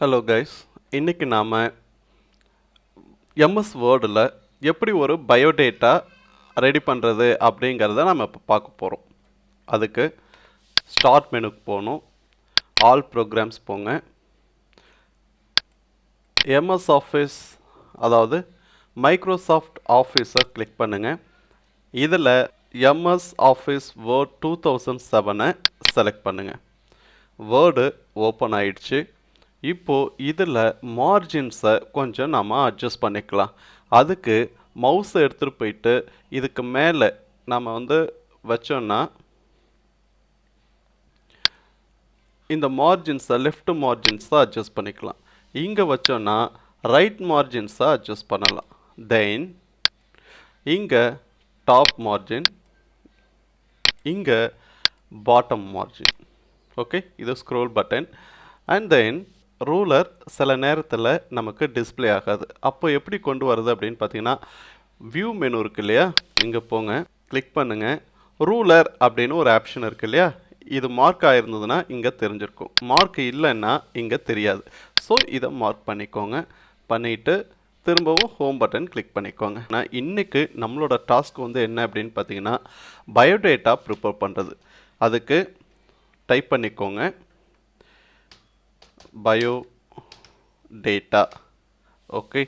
Hello guys, இன்றைக்கி நாம் MS வேர்டில் எப்படி ஒரு பயோடேட்டா ரெடி பண்ணுறது அப்படிங்கிறத நம்ம இப்போ பார்க்க போகிறோம். அதுக்கு ஸ்டார்ட் மெனுக்கு போகணும், ஆல் ப்ரோக்ராம்ஸ் போங்க, எம்எஸ் ஆஃபீஸ் அதாவது மைக்ரோசாஃப்ட் ஆஃபீஸை கிளிக் பண்ணுங்கள். இதில் எம்எஸ் ஆஃபீஸ் வேர்ட் 2007 செலக்ட் பண்ணுங்கள். வேர்டு ஓப்பன் ஆயிடுச்சு. இப்போது இதில் மார்ஜின்ஸை கொஞ்சம் நம்ம அட்ஜஸ்ட் பண்ணிக்கலாம். அதுக்கு மவுஸை எடுத்துகிட்டு போயிட்டு இதுக்கு மேலே நம்ம வச்சோன்னா இந்த மார்ஜின்ஸை லெஃப்ட் மார்ஜின்ஸை அட்ஜஸ்ட் பண்ணிக்கலாம். இங்கே வச்சோன்னா ரைட் மார்ஜின்ஸை அட்ஜஸ்ட் பண்ணலாம். தென் இங்கே டாப் மார்ஜின், இங்கே பாட்டம் மார்ஜின். ஓகே, இது scroll button. And then ruler சில நேரத்தில் நமக்கு டிஸ்பிளே ஆகாது. அப்போ எப்படி கொண்டு வருது அப்படின்னு பார்த்தீங்கன்னா, வியூ மெனு இருக்கு இல்லையா, இங்கே போங்க, கிளிக் பண்ணுங்கள். ரூலர் அப்படின்னு ஒரு ஆப்ஷன் இருக்கு இல்லையா, இது மார்க் ஆகிருந்ததுன்னா இங்கே தெரிஞ்சிருக்கும், மார்க் இல்லைன்னா இங்கே தெரியாது. ஸோ இதை மார்க் பண்ணிக்கோங்க. பண்ணிவிட்டு திரும்பவும் ஹோம் பட்டன் கிளிக் பண்ணிக்கோங்க. நான் இன்றைக்கி நம்மளோட டாஸ்க் என்ன அப்படின்னு பார்த்தீங்கன்னா, பயோடேட்டா ப்ரிப்பேர் பண்ணுறது. அதுக்கு டைப் பண்ணிக்கோங்க பயோ டேட்டா. ஓகே,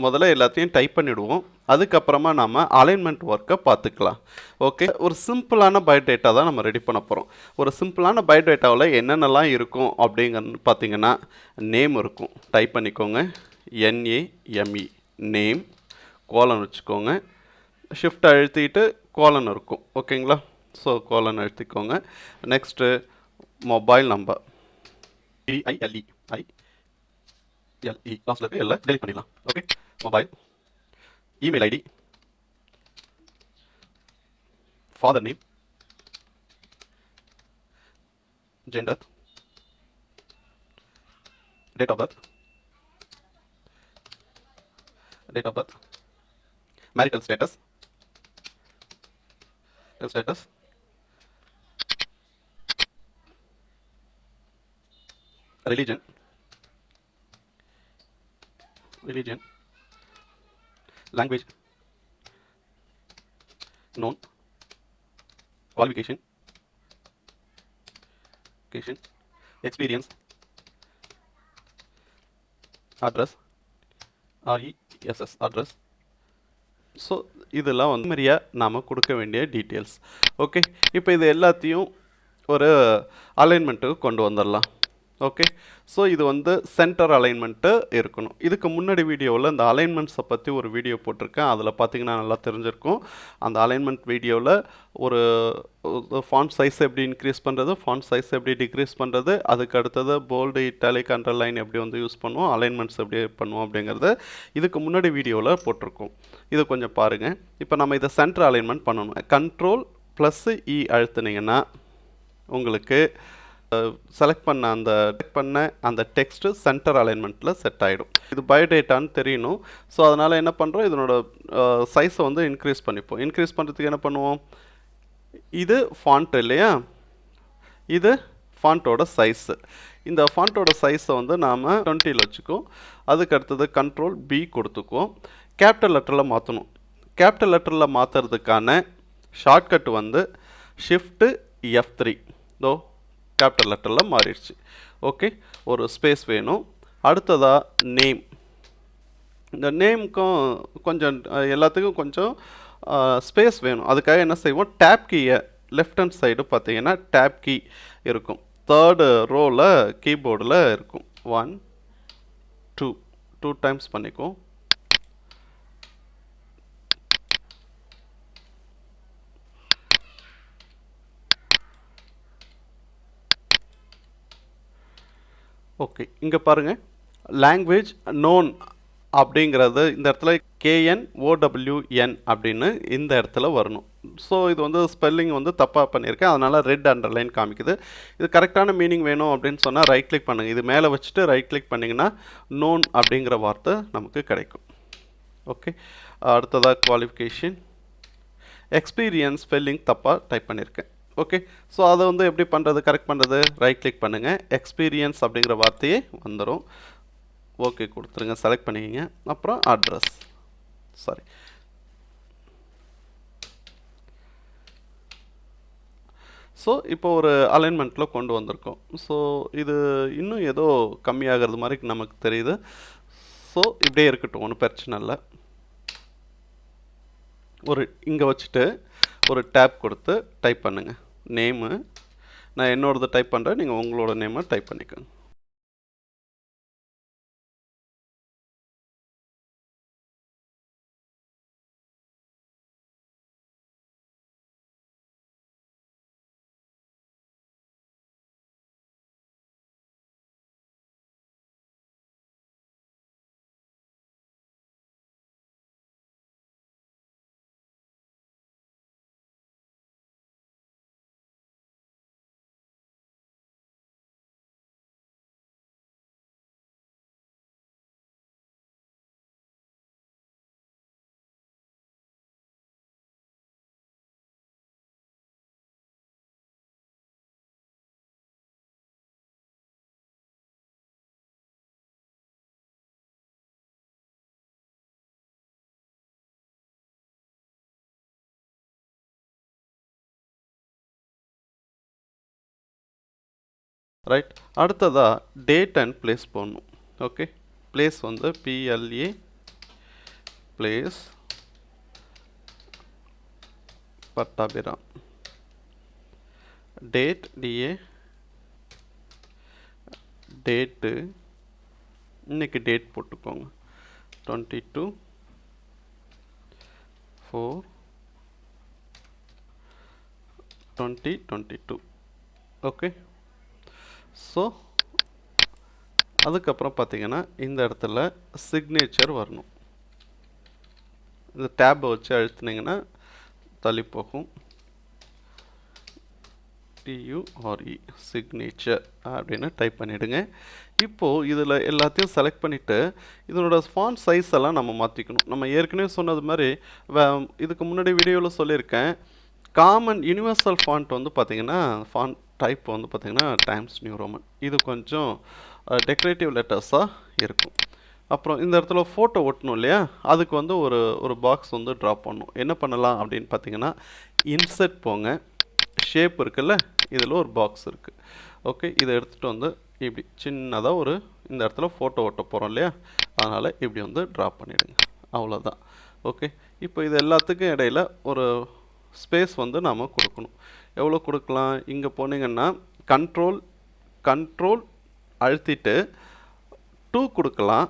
முதல்ல எல்லாத்தையும் டைப் பண்ணிவிடுவோம். அதுக்கப்புறமா நம்ம அலைன்மெண்ட் ஒர்க்கை பார்த்துக்கலாம். ஓகே, ஒரு சிம்பிளான பயோடேட்டா தான் நம்ம ரெடி பண்ண போகிறோம். ஒரு சிம்பிளான பயோடேட்டாவில் என்னென்னலாம் இருக்கும் அப்படிங்கிறது பார்த்தீங்கன்னா, நேம் இருக்கும், டைப் பண்ணிக்கோங்க, NAME நேம், கோலன் வச்சுக்கோங்க, ஷிஃப்ட் அழுத்திட்டு கோலன் இருக்கும். ஓகேங்களா, ஸோ கோலன் அழுத்திக்கோங்க. நெக்ஸ்ட்டு மொபைல் நம்பர், ILE லாஸ்ட்ல இருக்கு, எல்லாம் டெலிட் பண்ணிடலாம். Okay, mobile, email ID, father name, gender, date of birth, marital status, religion, language, known, qualification, experience, address, RESS address. So இதெல்லாம் மாதிரியாக நாம் கொடுக்க வேண்டிய டீட்டெயில்ஸ். ஓகே, இப்போ இது எல்லாத்தையும் ஒரு அலைன்மெண்ட்டுக்கு கொண்டு வந்துடலாம். ஓகே, ஸோ இது சென்டர் அலைன்மெண்ட்டு இருக்கணும். இதுக்கு முன்னாடி வீடியோவில் இந்த அலைன்மெண்ட்ஸை பற்றி ஒரு வீடியோ போட்டிருக்கேன். அதில் பார்த்தீங்கன்னா நல்லா தெரிஞ்சிருக்கும். அந்த அலைன்மெண்ட் வீடியோவில் ஒரு ஃபாண்ட் சைஸ் எப்படி இன்க்ரீஸ் பண்ணுறது, ஃபாண்ட் சைஸ் எப்படி டிக்ரீஸ் பண்ணுறது, அதுக்கு அடுத்தது போல்டு, இட்டாலிக், அண்டர்லைன் எப்படி யூஸ் பண்ணுவோம், அலைன்மெண்ட்ஸ் எப்படி பண்ணுவோம் அப்படிங்கிறது இதுக்கு முன்னாடி வீடியோவில் போட்டிருக்கோம். இது கொஞ்சம் பாருங்கள். இப்போ நம்ம இதை சென்டர் அலைன்மெண்ட் பண்ணணும். Ctrl+E அழுத்துனீங்கன்னா உங்களுக்கு செலக்ட் பண்ண அந்த டெக்ஸ்ட்டு சென்டர் அலைன்மெண்ட்டில் செட் ஆகிடும். இது பயோடேட்டான்னு தெரியணும். ஸோ அதனால் என்ன பண்ணுறோம், இதனோட சைஸை இன்க்ரீஸ் பண்ணிப்போம். இன்க்ரீஸ் பண்ணுறதுக்கு என்ன பண்ணுவோம், இது ஃபாண்ட் இல்லையா, இது ஃபாண்ட்டோட சைஸு. இந்த ஃபாண்ட்டோட சைஸை நாம் 20 வச்சுக்குவோம். அதுக்கு அடுத்தது Ctrl+B கொடுத்துக்குவோம். கேபிட்டல் லெட்டரில் மாற்றணும். கேபிட்டல் லெட்டரில் மாற்றுறதுக்கான ஷார்ட்கட் Shift+F3. தோ கேபிட்டல் லெட்டரில் மாறிடுச்சு. ஓகே, ஒரு ஸ்பேஸ் வேணும். அடுத்ததாக நேம். இந்த நேமுக்கும் கொஞ்சம் எல்லாத்துக்கும் கொஞ்சம் ஸ்பேஸ் வேணும். அதுக்காக என்ன செய்வோம், டேப் கீயை லெஃப்ட் ஹேண்ட் சைடு பார்த்தீங்கன்னா டேப் கீ இருக்கும். தேர்டு ரோவில் கீபோர்டில் இருக்கும். 1 2 டைம்ஸ் பண்ணிக்குவோம். ஓகே, இங்கே பாருங்கள், லாங்குவேஜ் நோன் அப்படிங்கிறது இந்த இடத்துல KNOWN அப்படின்னு இந்த இடத்துல வரணும். ஸோ இது ஸ்பெல்லிங் தப்பாக பண்ணியிருக்கேன், அதனால் ரெட் அண்டர்லைன் காமிக்குது. இது கரெக்டான மீனிங் வேணும் அப்படின்னு சொன்னால் ரைட் கிளிக் பண்ணுங்கள். இது மேலே வச்சுட்டு ரைட் கிளிக் பண்ணிங்கன்னா நோன் அப்படிங்கிற வார்த்தை நமக்கு கிடைக்கும். ஓகே, அடுத்ததாக குவாலிஃபிகேஷன், எக்ஸ்பீரியன்ஸ் ஸ்பெல்லிங் தப்பாக டைப் பண்ணியிருக்கேன். ஓகே, ஸோ அதை எப்படி பண்ணுறது, கரெக்ட் பண்ணுறது, ரைட் கிளிக் பண்ணுங்கள், எக்ஸ்பீரியன்ஸ் அப்படிங்கிற வார்த்தையே வந்துடும். ஓகே கொடுத்துருங்க, செலக்ட் பண்ணிக்கிங்க. அப்புறம் அட்ரஸ், சாரி ஸோ இப்போ ஒரு அலைன்மெண்ட்டில் கொண்டு வந்திருக்கோம். ஸோ இது இன்னும் ஏதோ கம்மியாகிறது மாதிரி நமக்கு தெரியுது. ஸோ இப்படியே இருக்கட்டும், ஒன்றும் பிரச்சனை இல்லை. ஒரு இங்கே வச்சுட்டு ஒரு டேப் கொடுத்து டைப் பண்ணுங்கள் நேமு. நான் என்னோடது டைப் பண்ணுறேன், நீங்கள் உங்களோட நேமை டைப் பண்ணிக்கோங்க. ரைட், அடுத்ததாக டேட் அண்ட் பிளேஸ் போடணும். ஓகே, பிளேஸ் வந்து PLA place Pattabiram. Date DA date இன்னைக்கு டேட் போட்டுக்கோங்க 22/4/2022. ஓகே, ஸோ அதுக்கப்புறம் பார்த்தீங்கன்னா இந்த இடத்துல சிக்னேச்சர் வரணும். இந்த டேப்பை வச்சு அழுத்தினீங்கன்னா தள்ளி போகும். TURE சிக்னேச்சர் அப்படின்னு டைப் பண்ணிவிடுங்க. இப்போது இதில் எல்லாத்தையும் செலக்ட் பண்ணிவிட்டு இதனோட ஃபாண்ட் சைஸ் எல்லாம் நம்ம மாற்றிக்கணும். நம்ம ஏற்கனவே சொன்னது மாதிரி இதுக்கு முன்னாடி வீடியோவில் சொல்லியிருக்கேன், காமன் யூனிவர்சல் ஃபாண்ட் வந்து பார்த்திங்கன்னா ஃபாண்ட் டைப் வந்து பார்த்திங்கன்னா டைம்ஸ் நியூ ரோமன். இது கொஞ்சம் டெக்கரேட்டிவ் லெட்டர்ஸாக இருக்கும். அப்புறம் இந்த இடத்துல ஃபோட்டோ ஒட்டணும் இல்லையா, அதுக்கு வந்து ஒரு பாக்ஸ் வந்து ட்ராப் பண்ணணும். என்ன பண்ணலாம் அப்படின்னு பார்த்தீங்கன்னா, இன்செர்ட் போங்க, ஷேப் இருக்குல்ல, இதில் ஒரு பாக்ஸ் இருக்குது. ஓகே, இதை எடுத்துகிட்டு வந்து இப்படி சின்னதாக இந்த இடத்துல ஃபோட்டோ ஒட்ட போகிறோம் இல்லையா, அதனால் இப்படி வந்து ட்ராப் பண்ணிவிடுங்க. அவ்வளோதான். ஓகே, இப்போ இது எல்லாத்துக்கும் இடையில் ஒரு ஸ்பேஸ் வந்து நாம் கொடுக்கணும். எவ்வளோ கொடுக்கலாம்? இங்கே போனீங்கன்னா கண்ட்ரோல் அழுத்திட்டு 2 கொடுக்கலாம்.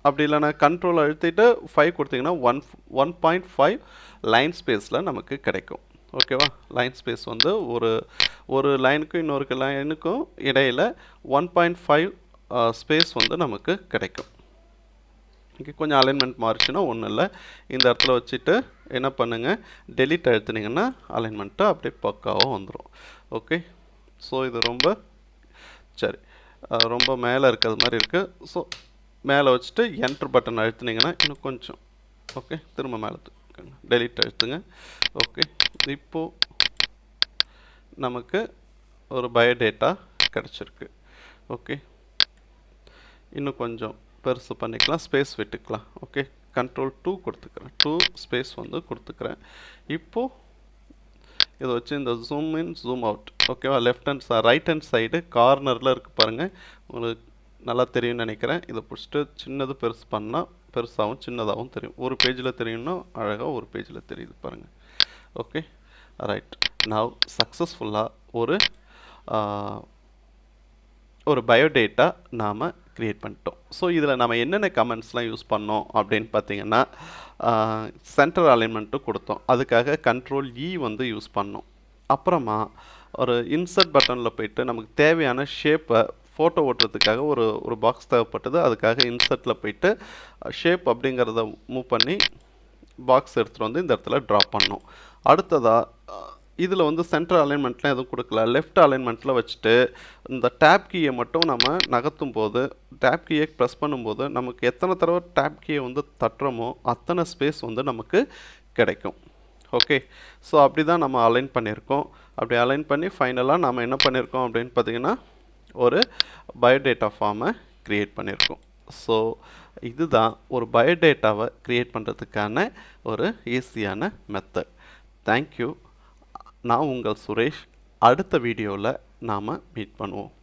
அப்படி இல்லைனா கண்ட்ரோல் அழுத்திட்டு 5 கொடுத்தீங்கன்னா 1.5 லைன் ஸ்பேஸில் நமக்கு கிடைக்கும். ஓகேவா, லைன் ஸ்பேஸ் வந்து ஒரு லைனுக்கும் இன்னொரு லைனுக்கும் இடையில் 1.5 ஸ்பேஸ் வந்து நமக்கு கிடைக்கும். இங்கே கொஞ்சம் அலைன்மெண்ட் மாறிச்சுன்னா ஒன்றும் இல்லை, இந்த இடத்துல வச்சுட்டு என்ன பண்ணுங்கள், டெலீட் அழுத்தினீங்கன்னா அலைன்மெண்ட்டு அப்படியே பக்காவாக வந்துடும். ஓகே, ஸோ இது ரொம்ப மேலே இருக்கிறது மாதிரி இருக்குது. ஸோ மேலே வச்சுட்டு என்ட்ரு பட்டன் அழுத்தினீங்கன்னா இன்னும் கொஞ்சம், ஓகே, திரும்ப மேலே டெலீட் அழுத்துங்க. ஓகே, இப்போது நமக்கு ஒரு பயோடேட்டா கிடச்சிருக்கு. ஓகே, இன்னும் கொஞ்சம் பெருசு பண்ணிக்கலாம், ஸ்பேஸ் விட்டுக்கலாம். ஓகே, கண்ட்ரோல் 2 கொடுத்துக்கிறேன், 2 ஸ்பேஸ் வந்து கொடுத்துக்கிறேன். இப்போது இதை வச்சு இந்த ஜூம் இன் ஜூம் அவுட், ஓகேவா, ரைட் ஹேண்ட் சைடு கார்னரில் இருக்குது பாருங்கள், உங்களுக்கு நல்லா தெரியும்னு நினைக்கிறேன். இதை பிடிச்சிட்டு சின்னது பெருசு பண்ணால் பெருசாகவும் சின்னதாகவும் தெரியும். ஒரு பேஜில் தெரியும்னா அழகாக ஒரு பேஜில் தெரியுது பாருங்கள். ஓகே, ரைட், நவ் சக்ஸஸ்ஃபுல்லாக ஒரு பயோடேட்டா நாம் க்ரியேட் பண்ணிட்டோம். ஸோ இதில் நம்ம என்னென்ன கமெண்ட்ஸ்லாம் யூஸ் பண்ணோம் அப்படின்னு பார்த்தீங்கன்னா, சென்டர் அலைன்மெண்ட்டும் கொடுத்தோம், அதுக்காக கண்ட்ரோல் E வந்து யூஸ் பண்ணோம். அப்புறமா ஒரு இன்சர்ட் பட்டனில் போயிட்டு நமக்கு தேவையான ஷேப்பை ஃபோட்டோ ஓட்டுறதுக்காக ஒரு பாக்ஸ் தேவைப்பட்டது, அதுக்காக இன்சர்ட்டில் போயிட்டு ஷேப் அப்படிங்கிறத மூவ் பண்ணி பாக்ஸ் எடுத்துகிட்டு வந்து இந்த இடத்துல ட்ராப் பண்ணோம். அடுத்ததாக இதில் வந்து சென்டர் அலைன்மெண்ட்லாம் எதுவும் கொடுக்கல, லெஃப்ட் அலைன்மெண்ட்டில் வச்சுட்டு இந்த டேப் கீயை மட்டும் நம்ம நகர்த்தும் போது, டேப் கீயை ப்ரெஸ் பண்ணும்போது நமக்கு எத்தனை தடவை டேப் கீயை வந்து தட்டுறோமோ அத்தனை ஸ்பேஸ் வந்து நமக்கு கிடைக்கும். ஓகே, ஸோ அப்படி தான் நம்ம அலைன் பண்ணியிருக்கோம். அப்படி அலைன் பண்ணி ஃபைனலாக நம்ம என்ன பண்ணியிருக்கோம் அப்படின்னு பார்த்தீங்கன்னா, ஒரு பயோடேட்டா ஃபார்மை க்ரியேட் பண்ணியிருக்கோம். ஸோ இதுதான் ஒரு பயோடேட்டாவை க்ரியேட் பண்ணுறதுக்கான ஒரு ஈஸியான மெத்தட். தேங்க்யூ. நான் உங்கள் சுரேஷ். அடுத்த வீடியோவில் நாம் மீட் பண்ணுவோம்.